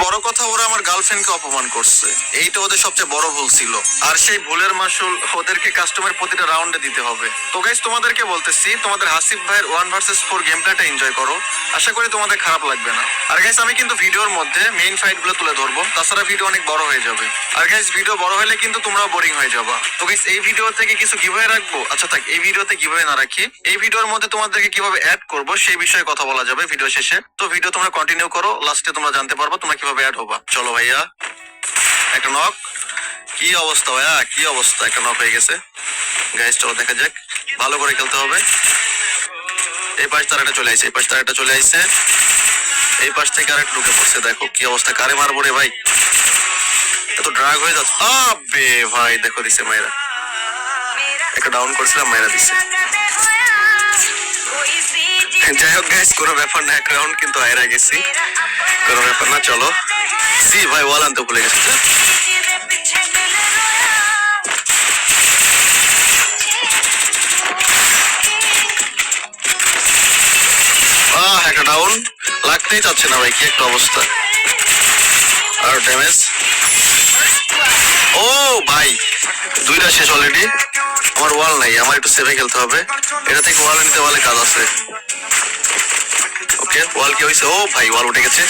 বড় কথা, ওরা আমার গার্লফ্রেন্ডকে অপমান করছে, এইটা ওদের সবচেয়ে বড় ভুল ছিল। আর সেই ভুলের মাসুল ওদেরকে কাস্টমের প্রতিটা রাউন্ডে দিতে হবে। তো গাইস, তোমাদেরকে বলতেছি, তোমাদের হাসিব ভাইয়ের 1 vs 4 গেম প্লেটা এনজয় করো, আশা করি তোমাদের খারাপ লাগবে না। আর গাইস, আমি কিন্তু ভিডিওর মধ্যে মেইন ফাইট গুলো তুলে ধরবো, তাছাড়া ভিডিও অনেক বড় হয়ে যাবে। আর গাইস, ভিডিও বড় হলে কিন্তু তোমরা বোরিং হয়ে যাবা। তো গাইস, এই ভিডিও থেকে কিছু গিভওয়ে রাখবো। আচ্ছা থাক, এই ভিডিওতে গিভওয়ে না রাখি, এই ভিডিওর মধ্যে তোমাদেরকে কিভাবে অ্যাড করবো সেই বিষয়ে কথা বলা যাবে ভিডিও শেষে। তো ভিডিও তোমরা কন্টিনিউ করো, লাস্টে তোমরা জানতে পারবো তোমরা কিভাবে অ্যাড হবা। চলো ভাইয়া, একটা নক। কি অবস্থা ভাইয়া, কি অবস্থা? একটা নক হয়ে গেছে। গাইস চলো দেখা যাক, ভালো করে খেলতে হবে। এই পাশ তার একটা চলে আসছে, এই পাশ তার একটা চলে আসছে, এই পাশ থেকে আরেকটা ঢুকে পড়ছে। দেখো কি অবস্থা, কারে মারবো রে ভাই, এত ড্রাগ হয়ে যাচ্ছে। আবে ভাই দেখো দিছে মাইরা, একটা ডাউন করছিলাম মাইরা দিছে। যাই হোক গাইস, কোনো ব্যাপার না, এক রাউন্ড কিন্তু হাইরা গেছি, কোনো ব্যাপার না। চলো সি ভাই, ওয়াল আনতে ভুলে গেছে। একটা ডাউন, লাগতেই চাচ্ছে না ভাই, কি একটা অবস্থা। আর ড্যামেজ, ও ভাই দুইটা শেষ অলরেডি। আমার ওয়াল নাই, আমার একটু সেভে খেলতে হবে, এটা থেকে ওয়াল নিতে পারলে কাজ আছে। ওকে, ওয়াল কি হয়েছে? ও ভাই ওয়াল উঠে গেছে।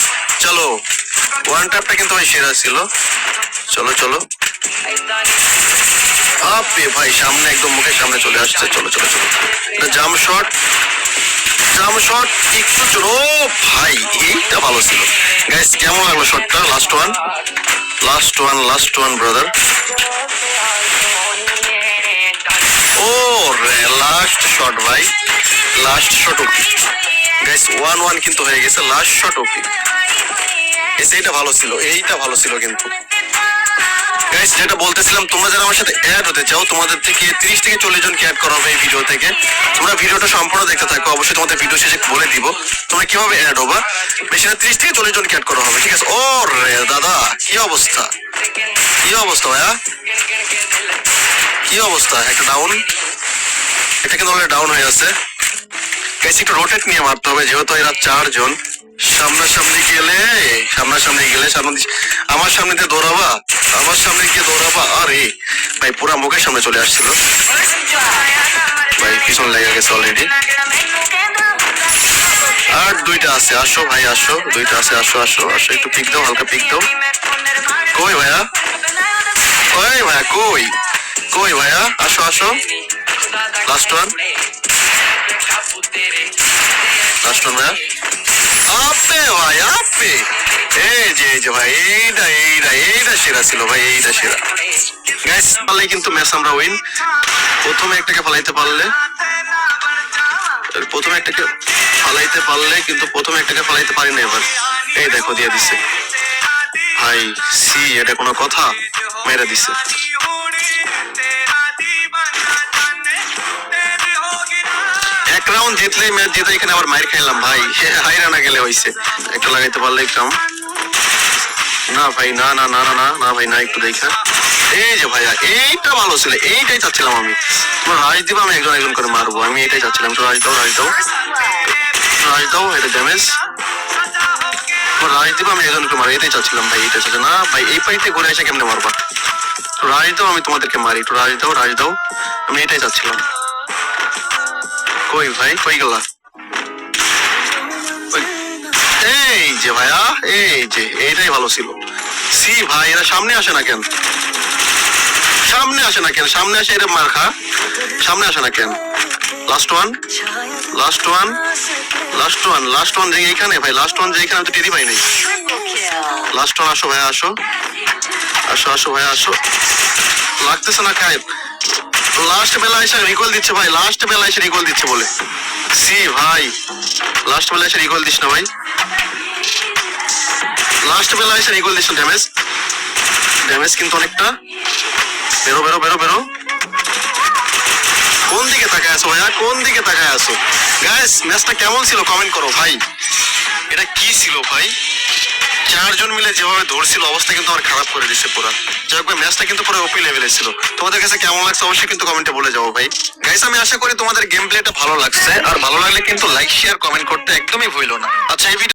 চলো, ওয়ান ট্যাপটা কিন্তু ভাই সেরা ছিল। চলো চলো, আপে ভাই সামনে, একদম মুখের সামনে চলে আসছে। চলো চলো চলো, জাম্প শট, জাম্প শট একটু চলো। ও ভাই এইটা ভালো ছিল। গাইস কেমন লাগলো শটটা? Last one, last one, last one brother. ও রে, লাস্ট শট ভাই, লাস্ট শট ওপি। গাইস 1-1 কিন্তু হয়ে গেছে, লাস্ট শট ওপি। এইটা ভালো ছিল, এইটা ভালো ছিল কিন্তু। গাইস যেটা বলতেছিলাম, তোমরা যারা আমার সাথে অ্যাড হতে চাও, তোমাদের থেকে 30 থেকে 40 জনকে অ্যাড করা হবে এই ভিডিও থেকে। তোমরা ভিডিওটা সম্পূর্ণ দেখতে থাকো, অবশ্যই তোমাদের ভিডিও শেষে বলে দিব তোমরা কিভাবে অ্যাড হবা। সেটা 30 থেকে 40 জনকে অ্যাড করা হবে, ঠিক আছে? ও রে দাদা, কি অবস্থা, কি অবস্থা ভাইয়া, কি অবস্থা? একটা ডাউন, এটা কিন্তু অলরেডি ডাউন হয়ে আছে। গাইস একটু রোটেট নিয়ে মারতে হবে, যেহেতু এরা 4 জন। সামনাসামনি গেলে, সামনাসামনি গেলে, আমার সামনে দিয়ে দৌড়াবা, আমার সামনে গিয়ে দৌড়াবা। আরে ভাই পুরা মুখের সামনে চলে আসছিল ভাই, পিছন লেগে গেছে অলরেডি। আর দুইটা আছে, আসো ভাই আসো, দুইটা আছে, আসো আসো আসো, একটু পিক দাও, হালকা পিক দাও। কই ভাইয়া, ওই ভাইয়া কই, কই ভাইয়া, আসো আসো। লাস্ট ওয়ান, লাস্ট ওয়ান ভাইয়া। আপে ভাই আপে, এই যে ভাই, এইটা এইটা এইটা সেরা ছিল ভাই, এইটা সেরা। গাইস পারলে কিন্তু ম্যাচ আমরা উইন। প্রথমে একটাকে ফালাইতে পারলে, প্রথমে একটাকে ফালাইতে পারলে, কিন্তু প্রথমে একটাকে ফালাইতে পারি না এবার। এই দেখো দিয়ে দিছে ভাই, সি এটা কোনো কথা, মেরে দিছে। এক রাউন্ড জিতলেই ম্যাচ জিতে, এখানে আবার মাইর খাইলাম ভাই, হাইরা না গেলে হইছে। একটা লাগাইতে পারলে একদম না ভাই, না না না না না না ভাই না, একটু দেখা। এই যে ভাইয়া, এইটা ভালো ছিল, এইটাই চাচ্ছিলাম আমি। তোমার রাজ দিবা, আমি একজন একজন করে মারবো, আমি এটাই চাচ্ছিলাম। তো রাজ দাও, রাজ দাও, রাজ দাও, এটা ড্যামেজ। তোমার রাজ দিবা, আমি একজন করে মারবো, এটাই চাচ্ছিলাম ভাই, এইটাই চাচ্ছিলাম। না ভাই এই পাইতে ঘুরে এসে কেমনে মারবা? তো রাজ দাও, আমি তোমাদেরকে মারি। একটু রাজ দাও, রাজ দাও, আমি এটাই চাচ্ছিলাম। কই ভাই, কই গেলা? এই যে ভাইয়া, এই যে এইটাই ভালো ছিল। সি ভাই, এরা সামনে আসে না কেন, সামনে আসে না কেন, সামনে আসে এরা মার খা, সামনে আসে না কেন? Last one, last one, last one, last one যে এইখানে ভাই, লাস্ট ওয়ান যে এইখানে, আমি তো টেরি পাই নাই। লাস্ট ওয়ান, আসো ভাইয়া আসো, আসো আসো ভাইয়া আসো। লাগতেছে না খায়, লাস্ট বেলা এসে রিকল দিচ্ছে ভাই, লাস্ট বেলা এসে রিকল দিচ্ছে বলে। সি ভাই, লাস্ট বেলা এসে রিকল দিস না ভাই, লাস্ট বেলা এসে রিকল দিস না। ড্যামেজ, ড্যামেজ কিন্তু অনেকটা। বেরো বেরো বেরো বেরো। কোন দিকে তাকায় আছো ভাইয়া, কোন দিকে তাকায় আছো? গাইস ম্যাচটা কেমন ছিল কমেন্ট করো ভাই, এটা কি ছিল ভাই? 4 জন মিলে যেভাবে ধরছিল, অবস্থা কিন্তু আমার খারাপ করে দিচ্ছে পুরো। যাই হোক ম্যাচটা কিন্তু পুরো ওপি লেভেলে ছিল। তোমাদের কাছে কেমন লাগছে অবশ্যই কিন্তু কমেন্টে বলে যাবো ভাই। গাইস আমি আশা করি তোমাদের গেম প্লেটা ভালো লাগছে, আর ভালো লাগলে কিন্তু লাইক শেয়ার কমেন্ট করতে একদমই ভুলো না। আচ্ছা এই ভিডিও